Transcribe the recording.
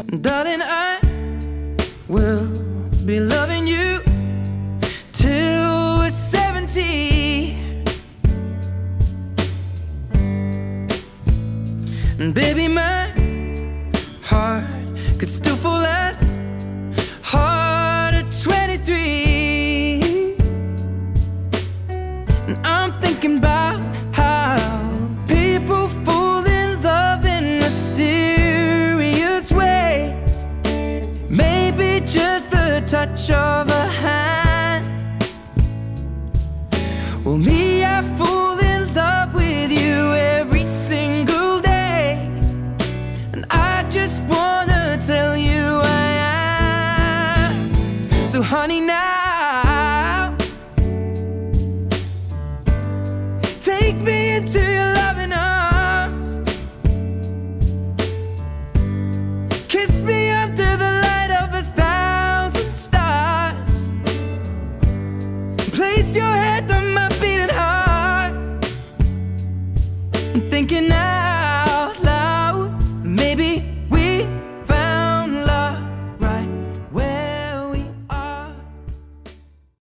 Darling, I will be loving you till we're 70. And baby, my heart could still fall as hard at 23. And I'm thinking about how people fall in love in mysterious ways. Maybe just the touch of a hand. Well, me, I fall in love with you every single day, and I just wanna tell you I am. So honey, now take me into your loving arms. Kiss me under the light of 1,000 stars. Place your head on my beating heart. I'm thinking now